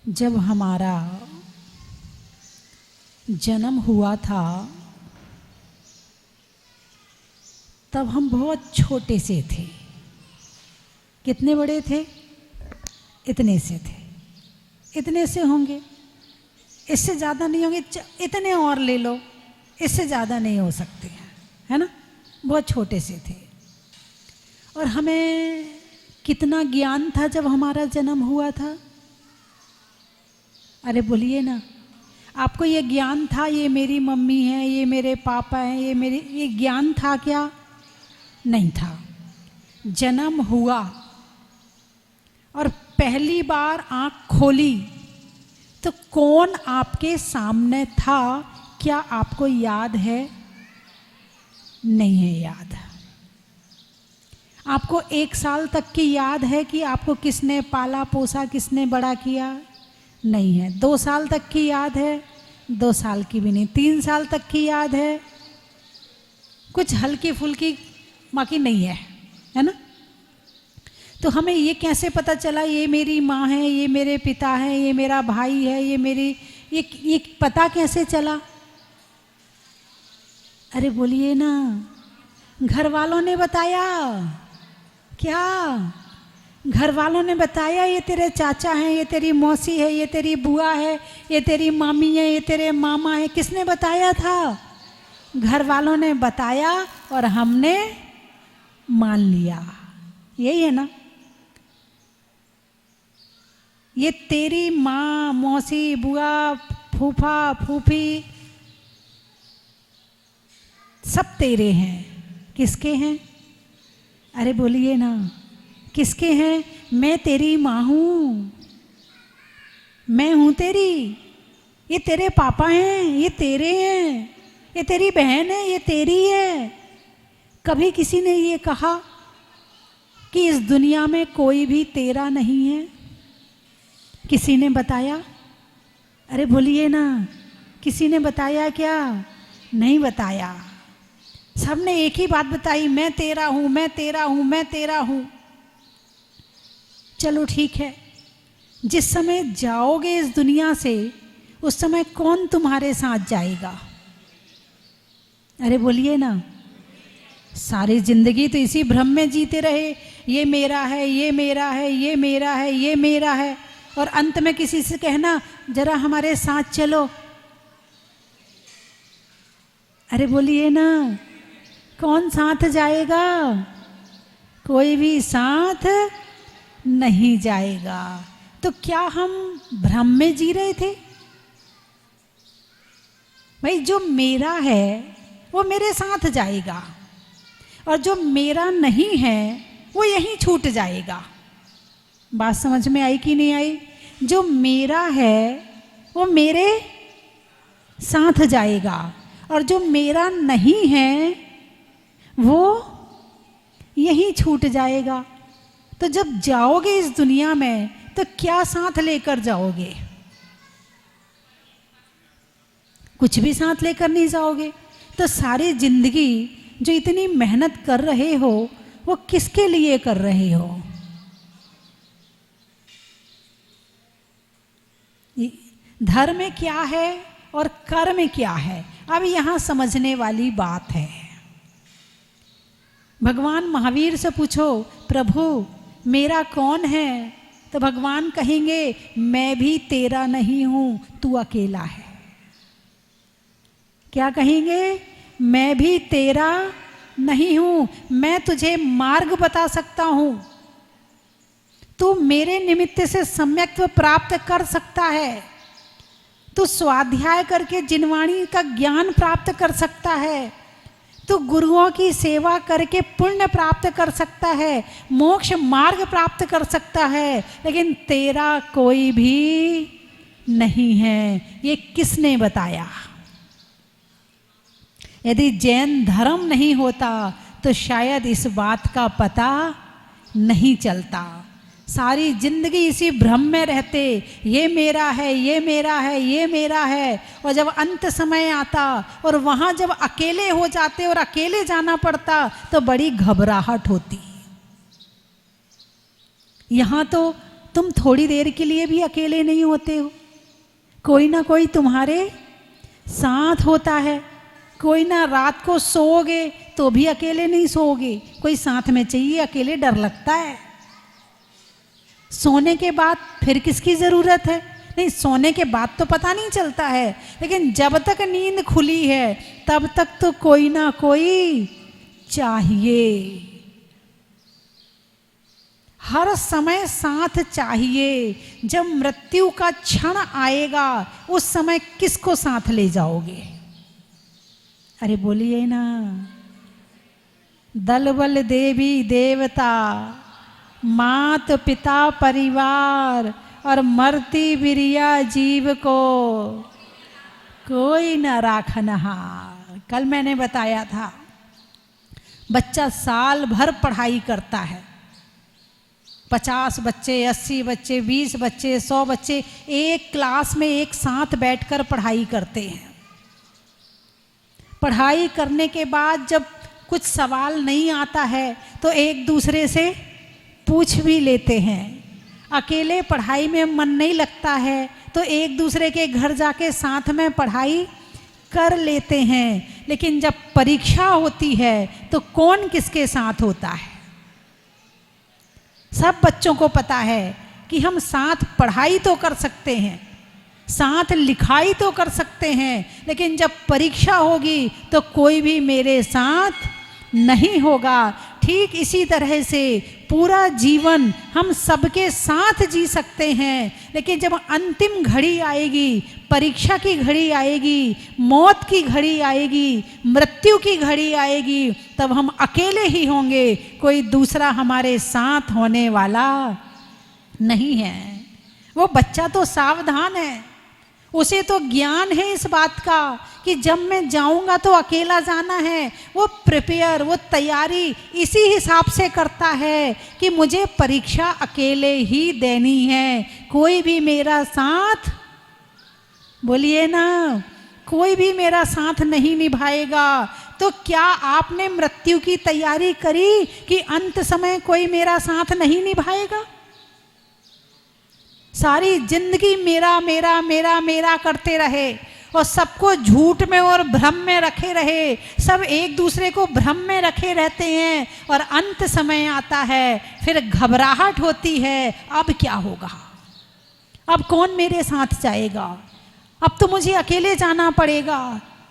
जब हमारा जन्म हुआ था तब हम बहुत छोटे से थे। कितने बड़े थे? इतने से थे, इतने से होंगे, इससे ज़्यादा नहीं होंगे। इतने और ले लो, इससे ज़्यादा नहीं हो सकते हैं, है ना। बहुत छोटे से थे। और हमें कितना ज्ञान था जब हमारा जन्म हुआ था? अरे बोलिए ना, आपको ये ज्ञान था ये मेरी मम्मी है, ये मेरे पापा हैं, ये ज्ञान था क्या? नहीं था। जन्म हुआ और पहली बार आँख खोली तो कौन आपके सामने था? क्या आपको याद है? नहीं है याद। आपको 1 साल तक की याद है कि आपको किसने पाला पोसा, किसने बड़ा किया? नहीं है। 2 साल तक की याद है? 2 साल की भी नहीं। 3 साल तक की याद है? कुछ हल्की फुल्की, बाकी नहीं है, है ना। तो हमें ये कैसे पता चला ये मेरी माँ है, ये मेरे पिता है, ये मेरा भाई है, ये पता कैसे चला? अरे बोलिए ना, घर वालों ने बताया क्या? घर वालों ने बताया ये तेरे चाचा हैं, ये तेरी मौसी है, ये तेरी बुआ है, ये तेरी मामी है, ये तेरे मामा है। किसने बताया था? घर वालों ने बताया और हमने मान लिया। यही है ना। ये तेरी माँ, मौसी, बुआ, फूफा, फूफी सब तेरे हैं। किसके हैं? अरे बोलिए ना, किसके हैं? मैं तेरी माँ हूँ, मैं हूँ तेरी। ये तेरे पापा हैं, ये तेरे हैं। ये तेरी बहन है, ये तेरी है। कभी किसी ने ये कहा कि इस दुनिया में कोई भी तेरा नहीं है? किसी ने बताया? अरे बोलिए ना, किसी ने बताया क्या? नहीं बताया। सबने एक ही बात बताई, मैं तेरा हूं, मैं तेरा हूं, मैं तेरा हूं। चलो ठीक है, जिस समय जाओगे इस दुनिया से उस समय कौन तुम्हारे साथ जाएगा? अरे बोलिए ना। सारी जिंदगी तो इसी भ्रम में जीते रहे, ये मेरा है, ये मेरा है, ये मेरा है, ये मेरा है। और अंत में किसी से कहना जरा हमारे साथ चलो। अरे बोलिए ना, कौन साथ जाएगा? कोई भी साथ नहीं जाएगा। तो क्या हम भ्रम में जी रहे थे? भाई जो मेरा है वो मेरे साथ जाएगा और जो मेरा नहीं है वो यहीं छूट जाएगा। बात समझ में आई कि नहीं आई? जो मेरा है वो मेरे साथ जाएगा और जो मेरा नहीं है वो यहीं छूट जाएगा। तो जब जाओगे इस दुनिया में तो क्या साथ लेकर जाओगे? कुछ भी साथ लेकर नहीं जाओगे। तो सारी जिंदगी जो इतनी मेहनत कर रहे हो वो किसके लिए कर रहे हो? धर्म क्या है और कर्म क्या है? अब यहां समझने वाली बात है। भगवान महावीर से पूछो, प्रभु मेरा कौन है? तो भगवान कहेंगे मैं भी तेरा नहीं हूं, तू अकेला है। क्या कहेंगे? मैं भी तेरा नहीं हूं, मैं तुझे मार्ग बता सकता हूं, तू मेरे निमित्त से सम्यक्त्व प्राप्त कर सकता है, तू स्वाध्याय करके जिनवाणी का ज्ञान प्राप्त कर सकता है, तू गुरुओं की सेवा करके पुण्य प्राप्त कर सकता है, मोक्ष मार्ग प्राप्त कर सकता है, लेकिन तेरा कोई भी नहीं है। ये किसने बताया? यदि जैन धर्म नहीं होता तो शायद इस बात का पता नहीं चलता। सारी जिंदगी इसी भ्रम में रहते, ये मेरा है, ये मेरा है, ये मेरा है। और जब अंत समय आता और वहाँ जब अकेले हो जाते और अकेले जाना पड़ता तो बड़ी घबराहट होती। यहाँ तो तुम थोड़ी देर के लिए भी अकेले नहीं होते हो, कोई ना कोई तुम्हारे साथ होता है। कोई ना रात को सोओगे तो भी अकेले नहीं सोओगे, कोई साथ में चाहिए, अकेले डर लगता है। सोने के बाद फिर किसकी ज़रूरत है? नहीं, सोने के बाद तो पता नहीं चलता है, लेकिन जब तक नींद खुली है तब तक तो कोई ना कोई चाहिए। हर समय साथ चाहिए। जब मृत्यु का क्षण आएगा उस समय किसको साथ ले जाओगे? अरे बोलिए ना। दल बल देवी देवता, मात पिता परिवार और मरती बिरिया जीव को कोई न राखनहार। कल मैंने बताया था, बच्चा साल भर पढ़ाई करता है, 50 बच्चे, 80 बच्चे, 20 बच्चे, 100 बच्चे एक क्लास में एक साथ बैठकर पढ़ाई करते हैं। पढ़ाई करने के बाद जब कुछ सवाल नहीं आता है तो एक दूसरे से पूछ भी लेते हैं। अकेले पढ़ाई में मन नहीं लगता है तो एक दूसरे के घर जाके साथ में पढ़ाई कर लेते हैं। लेकिन जब परीक्षा होती है तो कौन किसके साथ होता है? सब बच्चों को पता है कि हम साथ पढ़ाई तो कर सकते हैं, साथ लिखाई तो कर सकते हैं, लेकिन जब परीक्षा होगी तो कोई भी मेरे साथ नहीं होगा। ठीक इसी तरह से पूरा जीवन हम सबके साथ जी सकते हैं, लेकिन जब अंतिम घड़ी आएगी, परीक्षा की घड़ी आएगी, मौत की घड़ी आएगी, मृत्यु की घड़ी आएगी, तब हम अकेले ही होंगे, कोई दूसरा हमारे साथ होने वाला नहीं है। वो बच्चा तो सावधान है, उसे तो ज्ञान है इस बात का कि जब मैं जाऊंगा तो अकेला जाना है। वो प्रिपेयर, वो तैयारी इसी हिसाब से करता है कि मुझे परीक्षा अकेले ही देनी है, कोई भी मेरा साथ, बोलिए ना, कोई भी मेरा साथ नहीं निभाएगा। तो क्या आपने मृत्यु की तैयारी करी कि अंत समय कोई मेरा साथ नहीं निभाएगा? सारी जिंदगी मेरा मेरा मेरा मेरा करते रहे और सबको झूठ में और भ्रम में रखे रहे, सब एक दूसरे को भ्रम में रखे रहते हैं और अंत समय आता है फिर घबराहट होती है, अब क्या होगा, अब कौन मेरे साथ जाएगा, अब तो मुझे अकेले जाना पड़ेगा,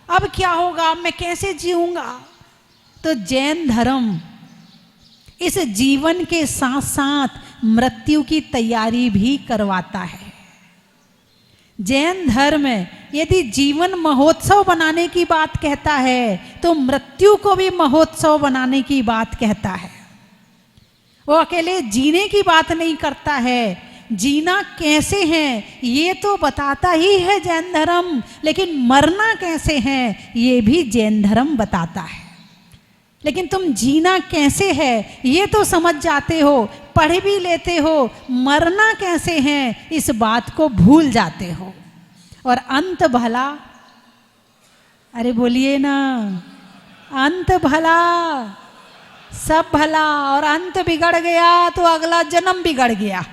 अब क्या होगा, मैं कैसे जीऊंगा। तो जैन धर्म इस जीवन के साथ साथ मृत्यु की तैयारी भी करवाता है। जैन धर्म यदि जीवन महोत्सव बनाने की बात कहता है तो मृत्यु को भी महोत्सव बनाने की बात कहता है। वो अकेले जीने की बात नहीं करता है, जीना कैसे है ये तो बताता ही है जैन धर्म, लेकिन मरना कैसे है ये भी जैन धर्म बताता है। लेकिन तुम जीना कैसे है ये तो समझ जाते हो, पढ़ भी लेते हो, मरना कैसे है इस बात को भूल जाते हो। और अंत भला, अरे बोलिए ना, अंत भला सब भला, और अंत बिगड़ गया तो अगला जन्म बिगड़ गया।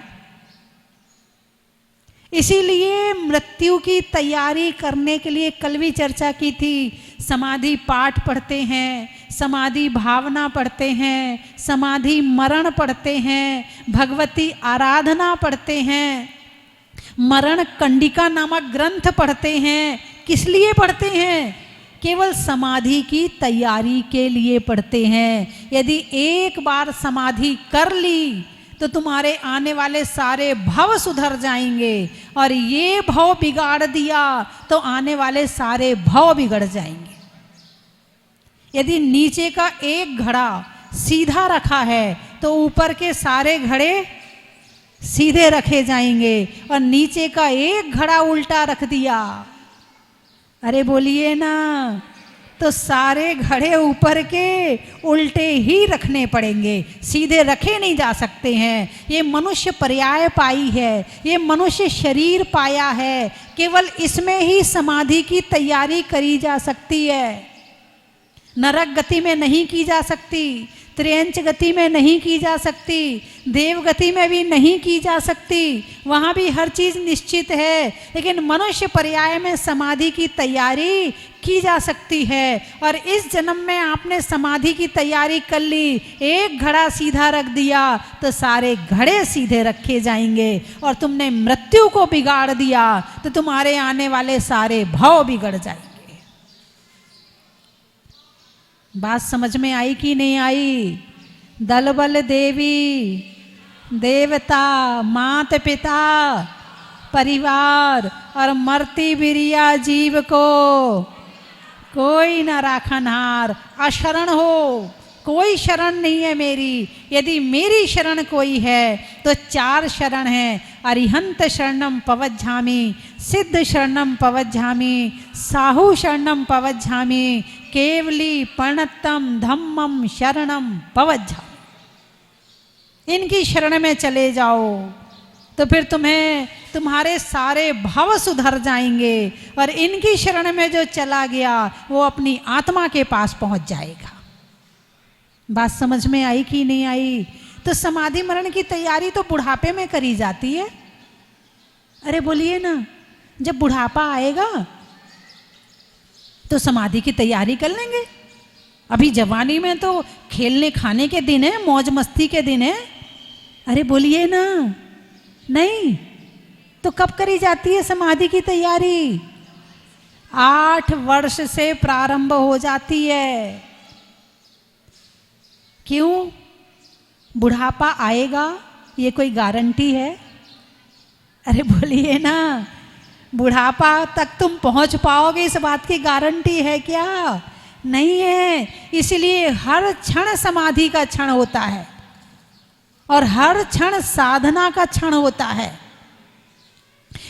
इसीलिए मृत्यु की तैयारी करने के लिए कल भी चर्चा की थी, समाधि पाठ पढ़ते हैं, समाधि भावना पढ़ते हैं, समाधि मरण पढ़ते हैं, भगवती आराधना पढ़ते हैं, मरण कंडिका नामक ग्रंथ पढ़ते हैं। किस लिए पढ़ते हैं? केवल समाधि की तैयारी के लिए पढ़ते हैं। यदि एक बार समाधि कर ली तो तुम्हारे आने वाले सारे भव सुधर जाएंगे, और ये भव बिगाड़ दिया तो आने वाले सारे भव बिगड़ जाएंगे। यदि नीचे का एक घड़ा सीधा रखा है तो ऊपर के सारे घड़े सीधे रखे जाएंगे, और नीचे का एक घड़ा उल्टा रख दिया, अरे बोलिए ना, तो सारे घड़े ऊपर के उल्टे ही रखने पड़ेंगे, सीधे रखे नहीं जा सकते हैं। ये मनुष्य पर्याय पाई है, ये मनुष्य शरीर पाया है, केवल इसमें ही समाधि की तैयारी करी जा सकती है, नरक गति में नहीं की जा सकती। त्रियंच गति में नहीं की जा सकती, देव गति में भी नहीं की जा सकती, वहाँ भी हर चीज़ निश्चित है। लेकिन मनुष्य पर्याय में समाधि की तैयारी की जा सकती है। और इस जन्म में आपने समाधि की तैयारी कर ली, एक घड़ा सीधा रख दिया तो सारे घड़े सीधे रखे जाएंगे। और तुमने मृत्यु को बिगाड़ दिया तो तुम्हारे आने वाले सारे भाव बिगड़ जाएंगे। बात समझ में आई कि नहीं आई? दल बल देवी देवता मात पिता परिवार और मरती बिरिया जीव को कोई न राखनहार। अशरण हो, कोई शरण नहीं है मेरी। यदि मेरी शरण कोई है तो 4 शरण है। अरिहंत शरणम पवज्झामि, सिद्ध शरणम पवज्झामि, साहु शरणम पवज्झामि, केवली प्रणतम धम्मम शरणम पवज्झामि। इनकी शरण में चले जाओ तो फिर तुम्हें तुम्हारे सारे भाव सुधर जाएंगे। और इनकी शरण में जो चला गया वो अपनी आत्मा के पास पहुंच जाएगा। बात समझ में आई कि नहीं आई? तो समाधि मरण की तैयारी तो बुढ़ापे में करी जाती है। अरे बोलिए ना, जब बुढ़ापा आएगा तो समाधि की तैयारी कर लेंगे। अभी जवानी में तो खेलने खाने के दिन है, मौज मस्ती के दिन है। अरे बोलिए ना, नहीं तो कब करी जाती है समाधि की तैयारी? 8 वर्ष से प्रारंभ हो जाती है। क्यों? बुढ़ापा आएगा ये कोई गारंटी है? अरे बोलिए ना, बुढ़ापा तक तुम पहुंच पाओगे इस बात की गारंटी है क्या? नहीं है। इसलिए हर क्षण समाधि का क्षण होता है और हर क्षण साधना का क्षण होता है।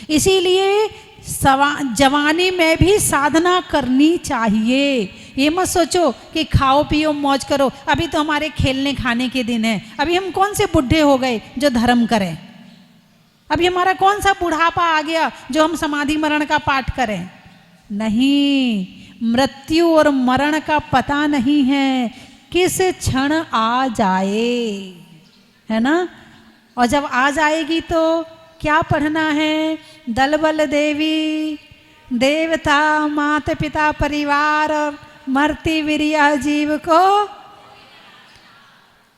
इसीलिए जवानी में भी साधना करनी चाहिए। ये मत सोचो कि खाओ पियो मौज करो। अभी तो हमारे खेलने खाने के दिन है। अभी हम कौन से बुढ़े हो गए जो धर्म करें? अभी हमारा कौन सा बुढ़ापा आ गया जो हम समाधि मरण का पाठ करें? नहीं, मृत्यु और मरण का पता नहीं है किस क्षण आ जाए, है ना? और जब आ जाएगी तो क्या पढ़ना है? दल बल देवी देवता माता पिता परिवार मरती वीरिया जीव को।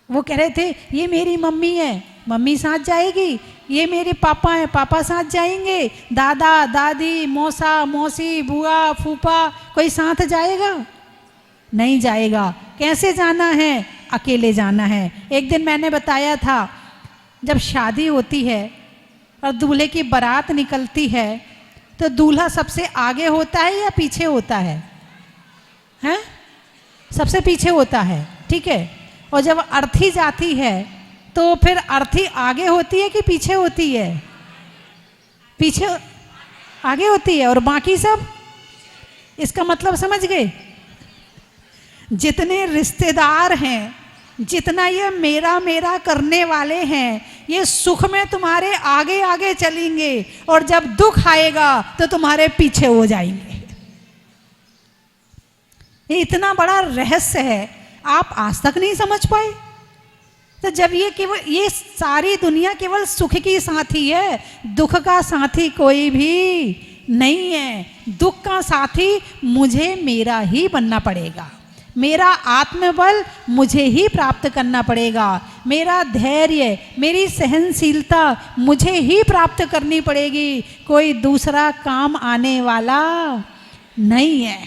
वो कह रहे थे ये मेरी मम्मी है, मम्मी साथ जाएगी। ये मेरे पापा हैं, पापा साथ जाएंगे। दादा दादी मौसा मौसी बुआ फूफा कोई साथ जाएगा? नहीं जाएगा। कैसे जाना है? अकेले जाना है। एक दिन मैंने बताया था, जब शादी होती है और दूल्हे की बारात निकलती है तो दूल्हा सबसे आगे होता है या पीछे होता है? हैं? सबसे पीछे होता है, ठीक है। और जब अर्थी जाती है तो फिर अर्थी आगे होती है कि पीछे होती है? पीछे आगे होती है और बाकी सब? इसका मतलब समझ गए? जितने रिश्तेदार हैं, जितना ये मेरा मेरा करने वाले हैं, ये सुख में तुम्हारे आगे आगे चलेंगे और जब दुख आएगा तो तुम्हारे पीछे हो जाएंगे। ये इतना बड़ा रहस्य है, आप आज तक नहीं समझ पाए। तो जब ये सारी दुनिया केवल सुख की साथी है, दुख का साथी कोई भी नहीं है। दुख का साथी मुझे मेरा ही बनना पड़ेगा। मेरा आत्मबल मुझे ही प्राप्त करना पड़ेगा। मेरा धैर्य, मेरी सहनशीलता मुझे ही प्राप्त करनी पड़ेगी। कोई दूसरा काम आने वाला नहीं है।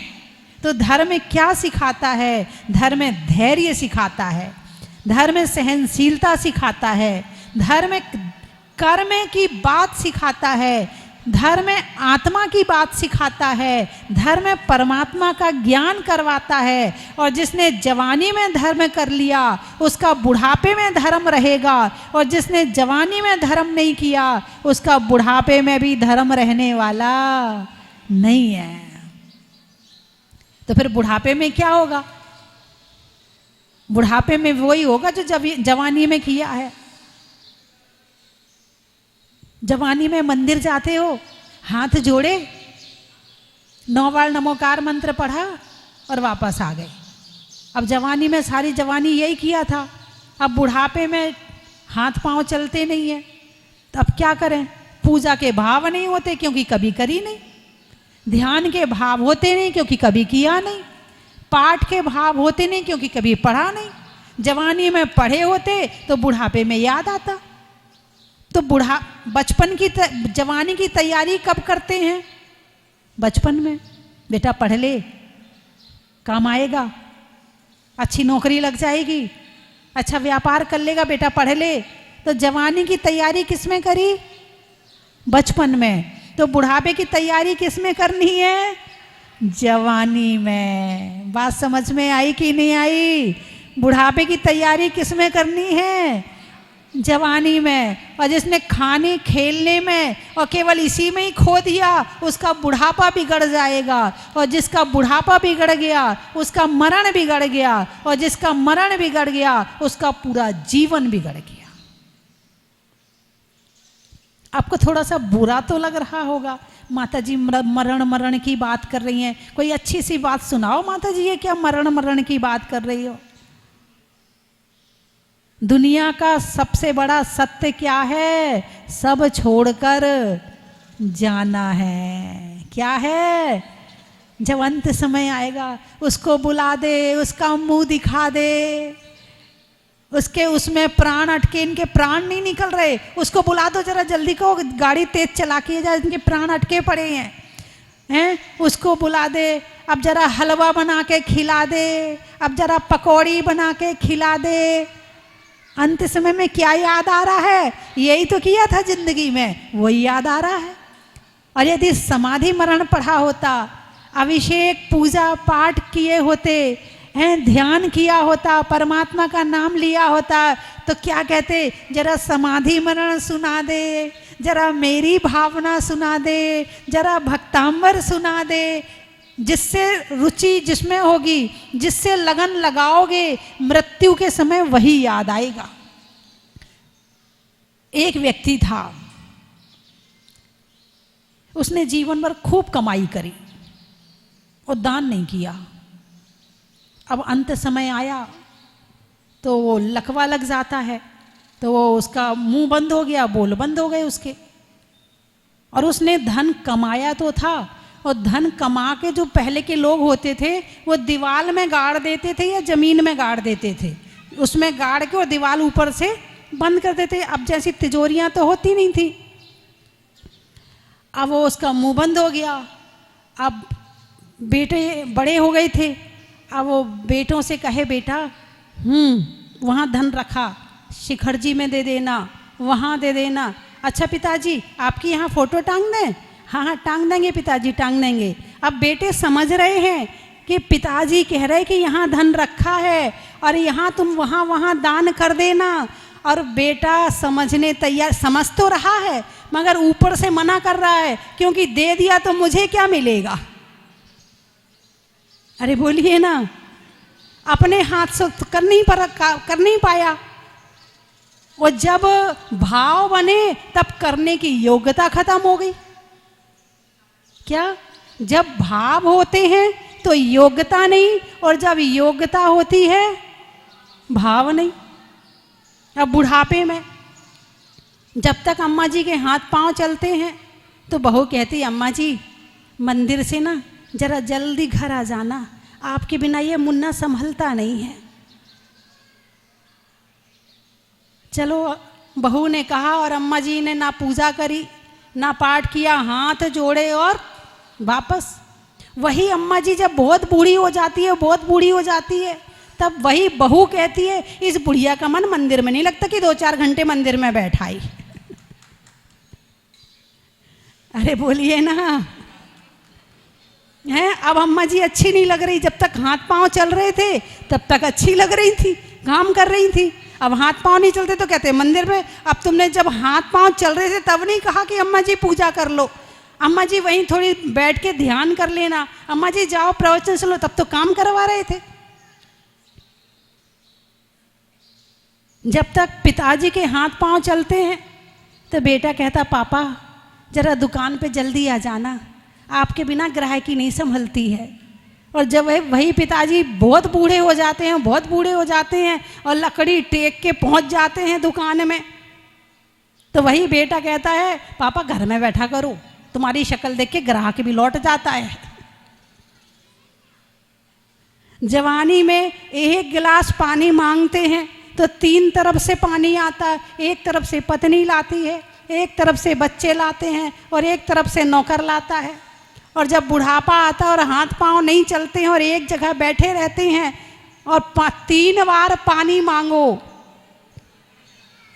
तो धर्म क्या सिखाता है? धर्म धैर्य सिखाता है, धर्म सहनशीलता सिखाता है, धर्म कर्म की बात सिखाता है, धर्म आत्मा की बात सिखाता है, धर्म परमात्मा का ज्ञान करवाता है। और जिसने जवानी में धर्म कर लिया उसका बुढ़ापे में धर्म रहेगा, और जिसने जवानी में धर्म नहीं किया उसका बुढ़ापे में भी धर्म रहने वाला नहीं है। तो फिर बुढ़ापे में क्या होगा? बुढ़ापे में वही होगा जो जवानी में किया है। जवानी में मंदिर जाते हो, हाथ जोड़े, 9 बार नमोकार मंत्र पढ़ा और वापस आ गए। अब जवानी में सारी जवानी यही किया था, अब बुढ़ापे में हाथ पांव चलते नहीं है, तो अब क्या करें? पूजा के भाव नहीं होते क्योंकि कभी करी नहीं, ध्यान के भाव होते नहीं क्योंकि कभी किया नहीं, पाठ के भाव होते नहीं क्योंकि कभी पढ़ा नहीं। जवानी में पढ़े होते तो बुढ़ापे में याद आता। तो बचपन की जवानी की तैयारी कब करते हैं? बचपन में। बेटा पढ़ ले, काम आएगा, अच्छी नौकरी लग जाएगी, अच्छा व्यापार कर लेगा, बेटा पढ़ ले। तो जवानी की तैयारी किस में करी? बचपन में। तो बुढ़ापे की तैयारी किस में करनी है? जवानी में। बात समझ में आई कि नहीं आई? बुढ़ापे की तैयारी किस में करनी है? जवानी में। और जिसने खाने खेलने में और केवल इसी में ही खो दिया, उसका बुढ़ापा बिगड़ जाएगा, और जिसका बुढ़ापा बिगड़ गया उसका मरण बिगड़ गया, और जिसका मरण बिगड़ गया उसका पूरा जीवन बिगड़ गया। आपको थोड़ा सा बुरा तो लग रहा होगा, माता जी मरण की बात कर रही हैं, कोई अच्छी सी बात सुनाओ माता जी, ये क्या मरण की बात कर रही हो? दुनिया का सबसे बड़ा सत्य क्या है? सब छोड़कर जाना है। क्या है? जब अंत समय आएगा उसको बुला दे, उसका मुंह दिखा दे, उसके उसमें प्राण अटके, इनके प्राण नहीं निकल रहे, उसको बुला दो जरा जल्दी, को गाड़ी तेज चला के जा, इनके प्राण अटके पड़े हैं, उसको बुला दे, अब जरा हलवा बना के खिला दे, अब जरा पकौड़ी बना के खिला दे। अंत समय में क्या याद आ रहा है? यही तो किया था जिंदगी में, वही याद आ रहा है। और यदि समाधि मरण पढ़ा होता, अभिषेक पूजा पाठ किए होते हैं, ध्यान किया होता, परमात्मा का नाम लिया होता, तो क्या कहते? जरा समाधि मरण सुना दे, जरा मेरी भावना सुना दे, जरा भक्तांबर सुना दे। जिससे रुचि जिसमें होगी, जिससे लगन लगाओगे, मृत्यु के समय वही याद आएगा। एक व्यक्ति था, उसने जीवन भर खूब कमाई करी और दान नहीं किया। अब अंत समय आया तो वो लकवा लग जाता है, तो वो उसका मुंह बंद हो गया, बोल बंद हो गए उसके। और उसने धन कमाया तो था, और धन कमा के जो पहले के लोग होते थे वो दीवार में गाड़ देते थे या जमीन में गाड़ देते थे, उसमें गाड़ के और दीवार ऊपर से बंद कर देते। अब जैसी तिजोरियां तो होती नहीं थी। अब वो उसका मुंह बंद हो गया। अब बेटे बड़े हो गए थे, अब वो बेटों से कहे, बेटा वहाँ धन रखा, शिखर जी में दे देना, वहाँ दे देना। अच्छा पिताजी आपकी यहाँ फोटो टांग दें? हाँ हाँ टांग देंगे पिताजी, टांग देंगे। अब बेटे समझ रहे हैं कि पिताजी कह रहे कि यहाँ धन रखा है और यहाँ तुम वहाँ वहाँ दान कर देना, और बेटा समझने तैयार, समझ तो रहा है मगर ऊपर से मना कर रहा है, क्योंकि दे दिया तो मुझे क्या मिलेगा? अरे बोलिए ना, अपने हाथ से कर नहीं पाया। और जब भाव बने तब करने की योग्यता खत्म हो गई। क्या? जब भाव होते हैं तो योग्यता नहीं, और जब योग्यता होती है भाव नहीं। अब बुढ़ापे में जब तक अम्मा जी के हाथ पांव चलते हैं तो बहू कहती, अम्मा जी मंदिर से ना जरा जल्दी घर आ जाना, आपके बिना ये मुन्ना संभलता नहीं है। चलो बहू ने कहा, और अम्मा जी ने ना पूजा करी ना पाठ किया, हाथ जोड़े और वापस। वही अम्मा जी जब बहुत बूढ़ी हो जाती है, बहुत बूढ़ी हो जाती है, तब वही बहू कहती है, इस बुढ़िया का मन मंदिर में नहीं लगता कि 2-4 घंटे मंदिर में बैठाई। अरे बोलिए ना, है? अब अम्मा जी अच्छी नहीं लग रही, जब तक हाथ पांव चल रहे थे तब तक अच्छी लग रही थी, काम कर रही थी। अब हाथ पांव नहीं चलते तो कहते मंदिर में। अब तुमने जब हाथ पांव चल रहे थे तब नहीं कहा कि अम्मा जी पूजा कर लो, अम्मा जी वहीं थोड़ी बैठ के ध्यान कर लेना, अम्मा जी जाओ प्रवचन सुनो, तब तो काम करवा रहे थे। जब तक पिताजी के हाथ पांव चलते हैं तो बेटा कहता, पापा जरा दुकान पे जल्दी आ जाना, आपके बिना ग्राहकी नहीं संभलती है। और जब वही पिताजी बहुत बूढ़े हो जाते हैं, बहुत बूढ़े हो जाते हैं और लकड़ी टेक के पहुंच जाते हैं दुकान में, तो वही बेटा कहता है पापा घर में बैठा करो, तुम्हारी शक्ल देख के ग्राहक भी लौट जाता है। जवानी में एक गिलास पानी मांगते हैं तो 3 तरफ से पानी आता है, एक तरफ से पत्नी लाती है, एक तरफ से बच्चे लाते हैं और एक तरफ से नौकर लाता है। और जब बुढ़ापा आता है और हाथ पांव नहीं चलते हैं और एक जगह बैठे रहते हैं और 3 बार पानी मांगो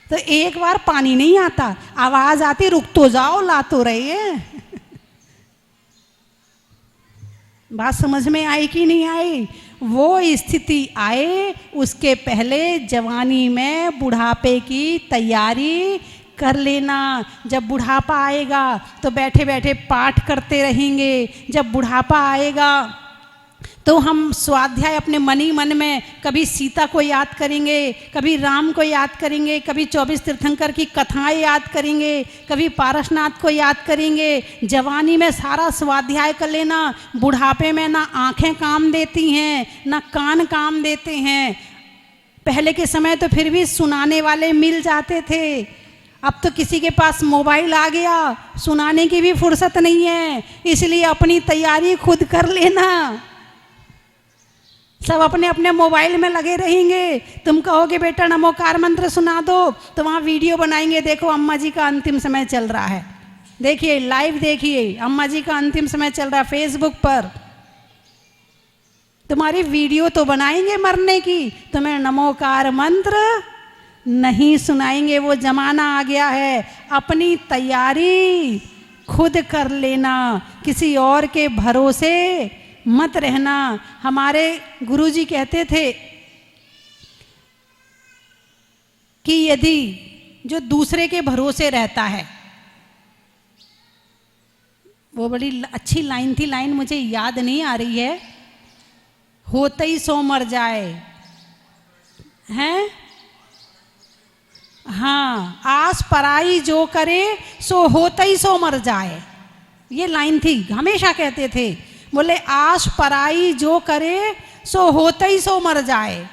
तो एक बार पानी नहीं आता, आवाज आती रुक तो जाओ, ला तो रही है। बात समझ में आई कि नहीं आई? वो स्थिति आए उसके पहले जवानी में बुढ़ापे की तैयारी कर लेना। जब बुढ़ापा आएगा तो बैठे बैठे पाठ करते रहेंगे, जब बुढ़ापा आएगा तो हम स्वाध्याय अपने मन ही मन में कभी सीता को याद करेंगे, कभी राम को याद करेंगे, कभी 24 तीर्थंकर की कथाएं याद करेंगे, कभी पारसनाथ को याद करेंगे। जवानी में सारा स्वाध्याय कर लेना। बुढ़ापे में ना आंखें काम देती हैं ना कान काम देते हैं। पहले के समय तो फिर भी सुनाने वाले मिल जाते थे, अब तो किसी के पास मोबाइल आ गया, सुनाने की भी फुर्सत नहीं है, इसलिए अपनी तैयारी खुद कर लेना। सब अपने अपने मोबाइल में लगे रहेंगे। तुम कहोगे बेटा नमोकार मंत्र सुना दो, तो वहाँ वीडियो बनाएंगे, देखो अम्मा जी का अंतिम समय चल रहा है, देखिए लाइव देखिए अम्मा जी का अंतिम समय चल रहा है फेसबुक पर। तुम्हारी वीडियो तो बनाएंगे मरने की, तुम्हें नमोकार मंत्र नहीं सुनाएंगे। वो जमाना आ गया है, अपनी तैयारी खुद कर लेना, किसी और के भरोसे मत रहना। हमारे गुरुजी कहते थे कि यदि जो दूसरे के भरोसे रहता है, वो बड़ी अच्छी लाइन थी, लाइन मुझे याद नहीं आ रही है, होते ही सो मर जाए, हैं? हाँ, आस पराई जो करे सो होते ही सो मर जाए, ये लाइन थी। हमेशा कहते थे, बोले आस पराई जो करे सो होते ही सो मर जाए।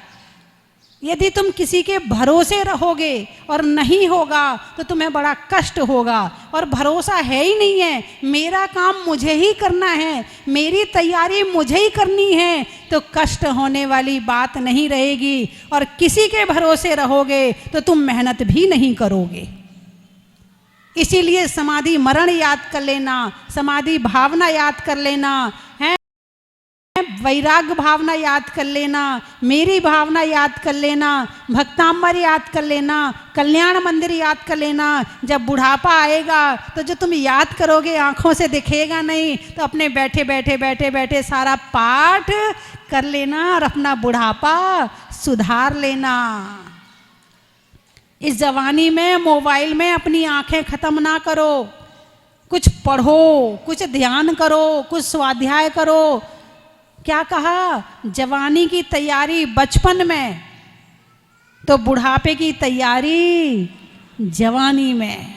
यदि तुम किसी के भरोसे रहोगे और नहीं होगा तो तुम्हें बड़ा कष्ट होगा। और भरोसा है ही नहीं है, मेरा काम मुझे ही करना है, मेरी तैयारी मुझे ही करनी है, तो कष्ट होने वाली बात नहीं रहेगी। और किसी के भरोसे रहोगे तो तुम मेहनत भी नहीं करोगे। इसीलिए समाधि मरण याद कर लेना, समाधि भावना याद कर लेना है, वैराग्य भावना याद कर लेना, मेरी भावना याद कर लेना, भक्तांबर याद कर लेना, कल्याण मंदिर याद कर लेना। जब बुढ़ापा आएगा तो जो तुम याद करोगे आंखों से दिखेगा नहीं, तो अपने बैठे बैठे बैठे बैठे सारा पाठ कर लेना और अपना बुढ़ापा सुधार लेना। इस जवानी में मोबाइल में अपनी आंखें खत्म ना करो, कुछ पढ़ो, कुछ ध्यान करो, कुछ स्वाध्याय करो। क्या कहा? जवानी की तैयारी बचपन में, तो बुढ़ापे की तैयारी जवानी में।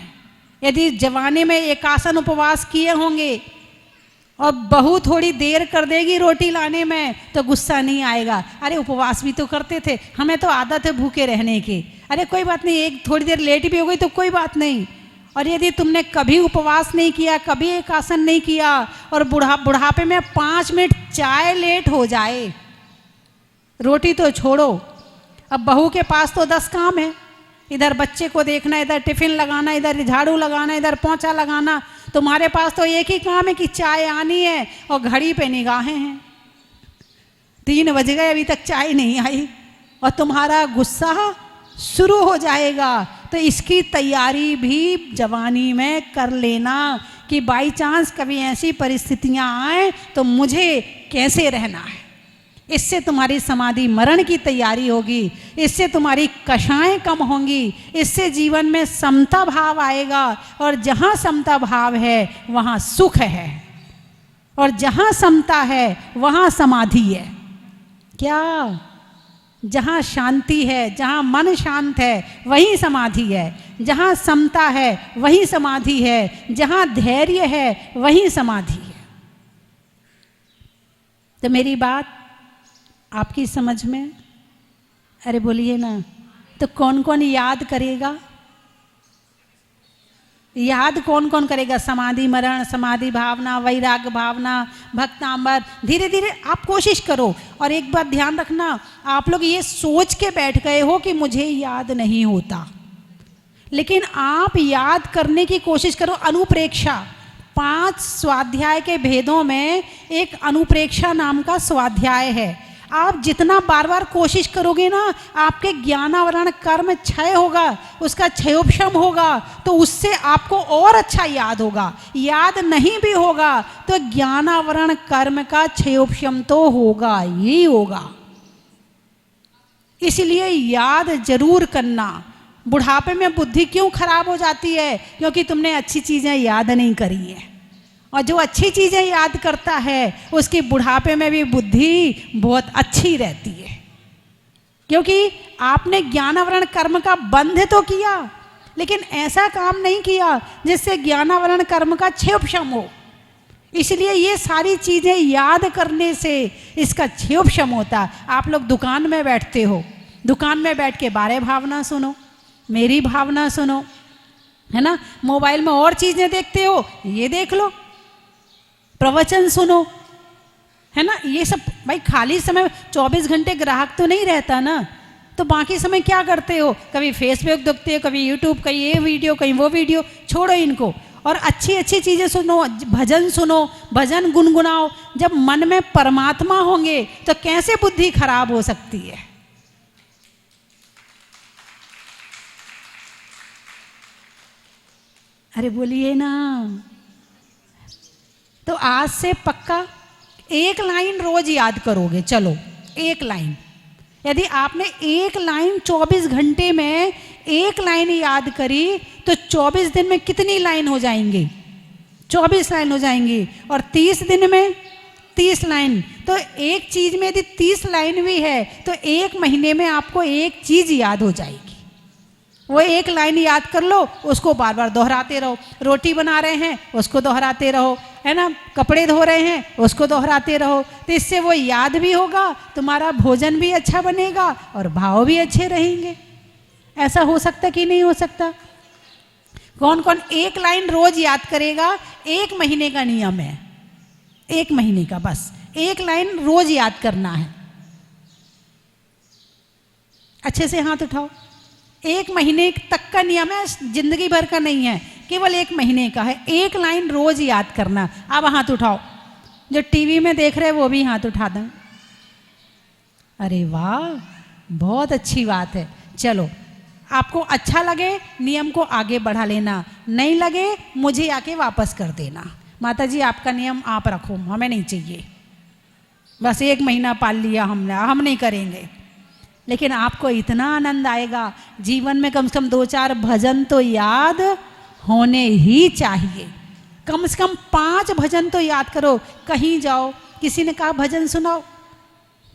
यदि जवानी में एकासन उपवास किए होंगे और बहू थोड़ी देर कर देगी रोटी लाने में तो गुस्सा नहीं आएगा, अरे उपवास भी तो करते थे, हमें तो आदत है भूखे रहने की, अरे कोई बात नहीं, एक थोड़ी देर लेट भी हो गई तो कोई बात नहीं। और यदि तुमने कभी उपवास नहीं किया, कभी एक आसन नहीं किया और बुढ़ापे में 5 मिनट चाय लेट हो जाए, रोटी तो छोड़ो, अब बहू के पास तो 10 काम है, इधर बच्चे को देखना, इधर टिफिन लगाना, इधर झाड़ू लगाना, इधर पोंछा लगाना। तुम्हारे पास तो एक ही काम है कि चाय आनी है और घड़ी पे निगाहें हैं, 3 बज गए अभी तक चाय नहीं आई और तुम्हारा गुस्सा शुरू हो जाएगा। तो इसकी तैयारी भी जवानी में कर लेना कि बाई चांस कभी ऐसी परिस्थितियां आए तो मुझे कैसे रहना है। इससे तुम्हारी समाधि मरण की तैयारी होगी, इससे तुम्हारी कषाएं कम होंगी, इससे जीवन में समता भाव आएगा। और जहाँ समता भाव है वहाँ सुख है, और जहाँ समता है वहाँ समाधि है। क्या? जहाँ शांति है, जहाँ मन शांत है वहीं समाधि है, जहाँ समता है वहीं समाधि है, जहाँ धैर्य है वहीं समाधि है। तो मेरी बात आपकी समझ में? अरे बोलिए ना। तो कौन कौन याद करेगा? याद कौन कौन करेगा? समाधि मरण, समाधि भावना, वैराग्य भावना, भक्तांबर। धीरे धीरे आप कोशिश करो। और एक बात ध्यान रखना, आप लोग ये सोच के बैठ गए हो कि मुझे याद नहीं होता, लेकिन आप याद करने की कोशिश करो। अनुप्रेक्षा, 5 स्वाध्याय के भेदों में एक अनुप्रेक्षा नाम का स्वाध्याय है। आप जितना बार बार कोशिश करोगे ना, आपके ज्ञानावरण कर्म क्षय होगा, उसका क्षयोपशम होगा, तो उससे आपको और अच्छा याद होगा। याद नहीं भी होगा तो ज्ञानावरण कर्म का क्षयोपशम तो होगा ही होगा। इसलिए याद जरूर करना। बुढ़ापे में बुद्धि क्यों खराब हो जाती है? क्योंकि तुमने अच्छी चीजें याद नहीं करी है। और जो अच्छी चीजें याद करता है उसकी बुढ़ापे में भी बुद्धि बहुत अच्छी रहती है, क्योंकि आपने ज्ञानावरण कर्म का बंध तो किया, लेकिन ऐसा काम नहीं किया जिससे ज्ञानावरण कर्म का क्षयोपशम हो। इसलिए ये सारी चीजें याद करने से इसका क्षयोपशम होता। आप लोग दुकान में बैठते हो, दुकान में बैठ के बारे भावना सुनो, मेरी भावना सुनो, है ना। मोबाइल में और चीजें देखते हो, ये देख लो, प्रवचन सुनो, है ना। ये सब भाई खाली समय 24 घंटे ग्राहक तो नहीं रहता ना, तो बाकी समय क्या करते हो? कभी फेसबुक देखते हो, कभी यूट्यूब, कहीं ये वीडियो, कहीं वो वीडियो। छोड़ो इनको और अच्छी अच्छी चीज़ें सुनो, भजन सुनो, भजन गुनगुनाओ। जब मन में परमात्मा होंगे तो कैसे बुद्धि खराब हो सकती है? अरे बोलिए ना। तो आज से पक्का 1 लाइन रोज याद करोगे। चलो 1 लाइन, यदि आपने 1 लाइन 24 घंटे में 1 लाइन याद करी तो 24 दिन में कितनी लाइन हो जाएंगी? 24 लाइन हो जाएंगी। और 30 दिन में 30 लाइन। तो एक चीज में यदि 30 लाइन भी है तो 1 महीने में आपको एक चीज याद हो जाएगी। वो 1 लाइन याद कर लो, उसको बार बार दोहराते रहो। रोटी बना रहे हैं उसको दोहराते रहो, है ना। कपड़े धो रहे हैं उसको दोहराते रहो। तो इससे वो याद भी होगा, तुम्हारा भोजन भी अच्छा बनेगा और भाव भी अच्छे रहेंगे। ऐसा हो सकता कि नहीं हो सकता? कौन कौन 1 लाइन रोज याद करेगा? 1 महीने का नियम है, 1 महीने का, बस 1 लाइन रोज याद करना है। अच्छे से हाथ उठाओ। 1 महीने तक का नियम है, जिंदगी भर का नहीं है, केवल 1 महीने का है। 1 लाइन रोज याद करना। अब हाथ उठाओ। जो टीवी में देख रहे हैं वो भी हाथ उठा दें। अरे वाह, बहुत अच्छी बात है। चलो, आपको अच्छा लगे नियम को आगे बढ़ा लेना, नहीं लगे मुझे आके वापस कर देना। माता जी आपका नियम आप रखो, हमें नहीं चाहिए। बस 1 महीना पाल लिया हमने, हम नहीं करेंगे। लेकिन आपको इतना आनंद आएगा, जीवन में कम से कम 2-4 भजन तो याद होने ही चाहिए। कम से कम 5 भजन तो याद करो। कहीं जाओ, किसी ने कहा भजन सुनाओ,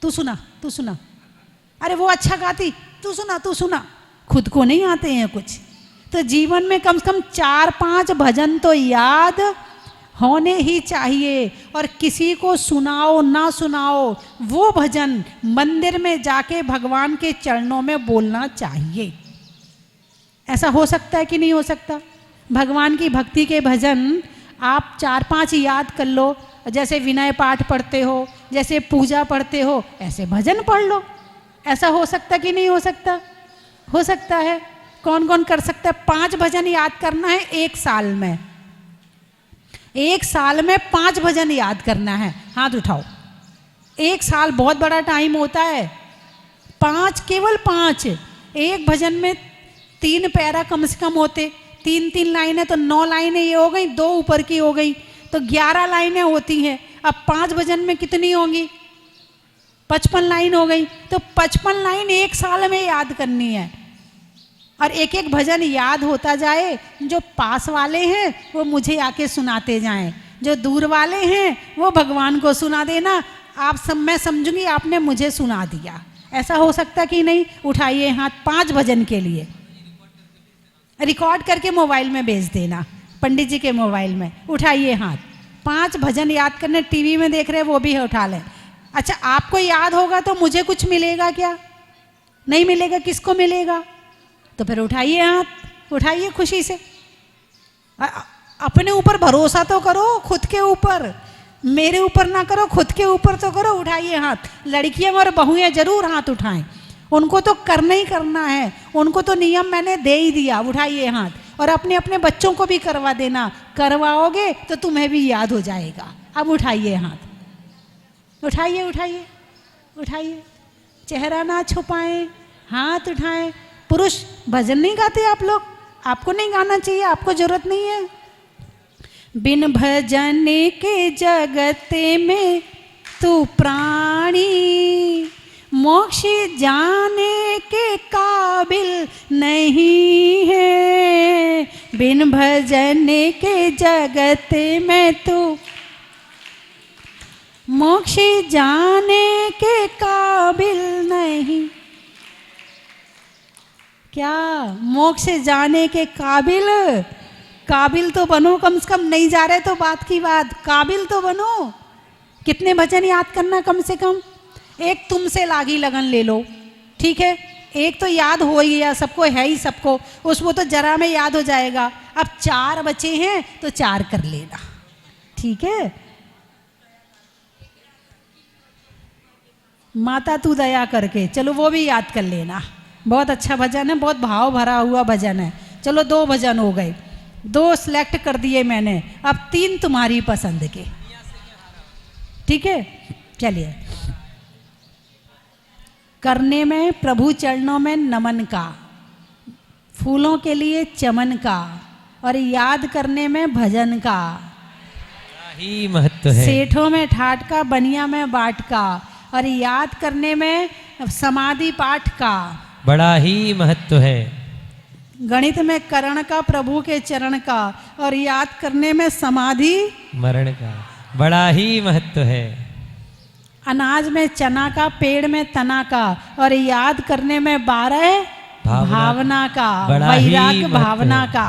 तू सुना, तू सुना। अरे वो अच्छा गाती, तू सुना, तू सुना। खुद को नहीं आते हैं कुछ, तो जीवन में कम से कम 4-5 भजन तो याद होने ही चाहिए। और किसी को सुनाओ ना सुनाओ, वो भजन मंदिर में जाके भगवान के चरणों में बोलना चाहिए। ऐसा हो सकता है कि नहीं हो सकता? भगवान की भक्ति के भजन आप 4-5 याद कर लो। जैसे विनय पाठ पढ़ते हो, जैसे पूजा पढ़ते हो, ऐसे भजन पढ़ लो। ऐसा हो सकता कि नहीं हो सकता? हो सकता है। कौन कौन कर सकता है? 5 भजन याद करना है 1 साल में। 1 साल में 5 भजन याद करना है। हाथ उठाओ। 1 साल बहुत बड़ा टाइम होता है। 5, केवल 5। एक भजन में 3 पैरा कम से कम होते, 3-3 लाइनें, तो 9 लाइनें ये हो गई, 2 ऊपर की हो गई, तो 11 लाइनें होती हैं। अब 5 भजन में कितनी होंगी? 55 लाइन हो गई। तो 55 लाइन 1 साल में याद करनी है। और एक एक भजन याद होता जाए। जो पास वाले हैं वो मुझे आके सुनाते जाएं, जो दूर वाले हैं वो भगवान को सुना देना। आप सब, मैं समझूंगी आपने मुझे सुना दिया। ऐसा हो सकता कि नहीं? उठाइए हाथ 5 भजन के लिए। रिकॉर्ड करके मोबाइल में भेज देना, पंडित जी के मोबाइल में। उठाइए हाथ। 5 भजन याद करने। टीवी में देख रहे हैं वो भी है, उठा लें। अच्छा, आपको याद होगा तो मुझे कुछ मिलेगा क्या? नहीं मिलेगा। किसको मिलेगा? तो फिर उठाइए हाथ, उठाइए खुशी से। अपने ऊपर भरोसा तो करो, खुद के ऊपर, मेरे ऊपर ना करो, खुद के ऊपर तो करो। उठाइए हाथ। लड़कियां और बहुएं जरूर हाथ उठाएं, उनको तो करना ही करना है, उनको तो नियम मैंने दे ही दिया। उठाइए हाथ, और अपने अपने बच्चों को भी करवा देना। करवाओगे तो तुम्हें भी याद हो जाएगा। अब उठाइए हाथ, उठाइए उठाइए उठाइए, चेहरा ना छुपाएं, हाथ उठाएं। पुरुष भजन नहीं गाते आप लोग? आपको नहीं गाना चाहिए, आपको जरूरत नहीं है। बिन भजन के जगत में तू प्राणी, मोक्ष जाने के काबिल नहीं है। बिन भजन के जगत में तू मोक्ष जाने के काबिल नहीं। क्या मोक्ष जाने के काबिल? काबिल तो बनो कम से कम, नहीं जा रहे तो बात की बात, काबिल तो बनो। कितने भजन याद करना? कम से कम एक तुमसे लागी लगन ले लो, ठीक है? एक तो याद हो ही गया, सबको है ही सबको, उसको तो जरा में याद हो जाएगा। अब 4 बचे हैं तो 4 कर लेना, ठीक है? माता तू दया करके, चलो वो भी याद कर लेना। बहुत अच्छा भजन है, बहुत भाव भरा हुआ भजन है। चलो 2 भजन हो गए, 2 सिलेक्ट कर दिए मैंने, अब 3 तुम्हारी पसंद के, ठीक है? चलिए। करने में प्रभु चरणों में नमन का, फूलों के लिए चमन का, और याद करने में भजन का ही महत्व है। सेठों में ठाट का, बनिया में बाट का, और याद करने में समाधि पाठ का बड़ा ही महत्व है। गणित में करण का, प्रभु के चरण का, और याद करने में समाधि मरण का बड़ा ही महत्व है। अनाज में चना का, पेड़ में तना का, और याद करने में 12 भावना का, वैराग्य भावना का।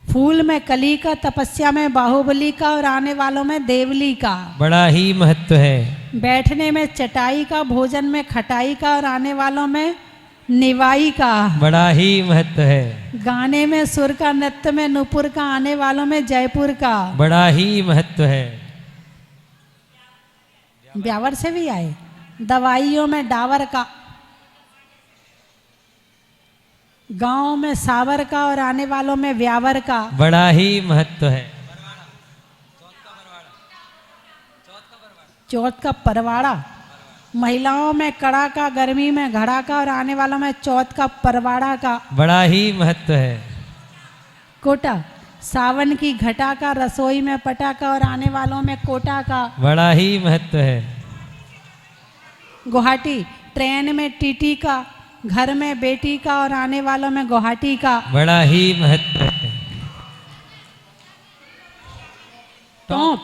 फूल में कली का, तपस्या में बाहुबली का, और आने वालों में देवली का बड़ा ही महत्व है। बैठने में चटाई का, भोजन में खटाई का, और आने वालों में निवाई का बड़ा ही महत्व है। गाने में सुर का, नृत्य में नुपुर का, आने वालों में जयपुर का बड़ा ही महत्व है। ब्यावर से भी आए। दवाइयों में डावर का, गांव में सावर का, और आने वालों में व्यावर का बड़ा ही महत्व है। चौथ का परवाड़ा, महिलाओं में कड़ा का, गर्मी में घड़ा का, और आने वालों में चौथ का परवाड़ा का बड़ा ही महत्व है। कोटा, सावन की घटा का, रसोई में पटा का, और आने वालों में कोटा का बड़ा ही महत्व है। गुवाहाटी, ट्रेन में टीटी का, घर में बेटी का, और आने वालों में गुवाहाटी का बड़ा ही महत्व है। टोंक,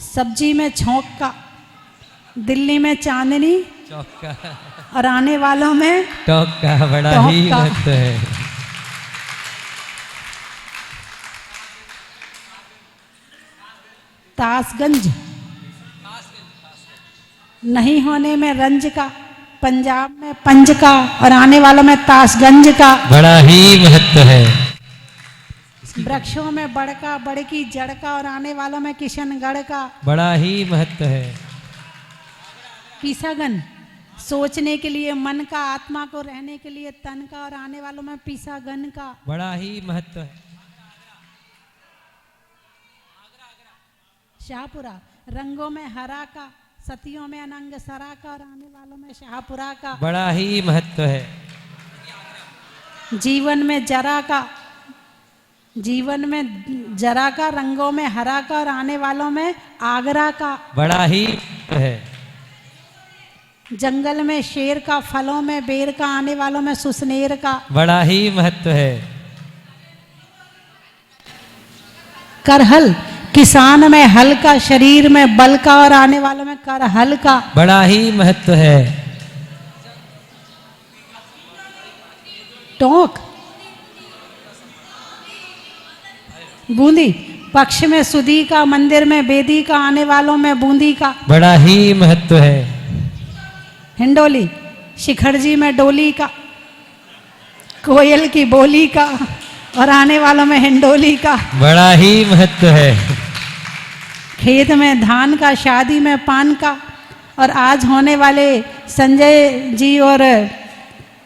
सब्जी में छोंक का, दिल्ली में चांदनी चौक का, और आने वालों में टॉक का बड़ा टॉक ही का। महत्व है। तासगंज, नहीं होने में रंज का, पंजाब में पंज का, और आने वालों में तासगंज का बड़ा ही महत्व है। वृक्षों में बड़का, बड़ की जड़ का, और आने वालों में किशनगढ़ का बड़ा ही महत्व है। पीसागन, सोचने के लिए मन का, आत्मा को रहने के लिए तन का, और आने वालों में पीसागन का बड़ा ही महत्व है। शाहपुरा, रंगों में हरा का, सतियों में अनंग सरा का, और आने वालों में शाहपुरा का बड़ा ही महत्व है। जीवन में जरा का, जीवन में जरा का, रंगों में हरा का, और आने वालों में आगरा का बड़ा ही महत्व है। जंगल में शेर का, फलों में बेर का, आने वालों में सुसनेर का बड़ा ही महत्व है। करहल, किसान में हल का, शरीर में बल का, और आने वालों में करहल का बड़ा ही महत्व है। टोंक, बूंदी, पक्ष में सुधी का, मंदिर में बेदी का, आने वालों में बूंदी का। बड़ा ही महत्व है। हिंडोली, शिखर जी में डोली का, कोयल की बोली का, और आने वालों में हिंडोली का। बड़ा ही महत्व है। खेत में धान का, शादी में पान का, और आज होने वाले संजय जी और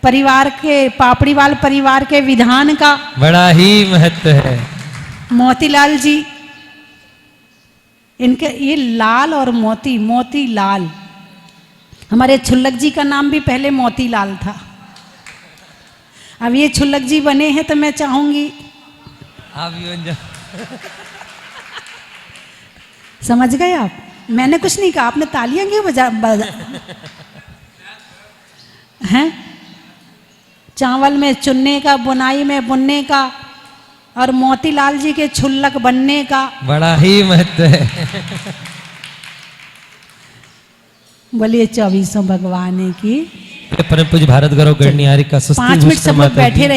परिवार के, पापड़ीवाल परिवार के विधान का। बड़ा ही महत्व है। मोतीलाल जी, इनके ये लाल और मोती, मोती लाल। हमारे छुल्लक जी का नाम भी पहले मोतीलाल था। अब ये छुल्लक जी बने हैं तो मैं चाहूंगी आप भी बन जाओ। समझ गए आप? मैंने कुछ नहीं कहा, आपने तालियां क्यों बजा हैं? चावल में चुनने का, बुनाई में बुनने का, और मोतीलाल जी के छुल्लक बनने का। बड़ा ही महत्व है। बोलिए 24 भगवान की। परम पूज्य भारत गौरव गणियारी का 5 मिनट सब लोग बैठे रहेंगे।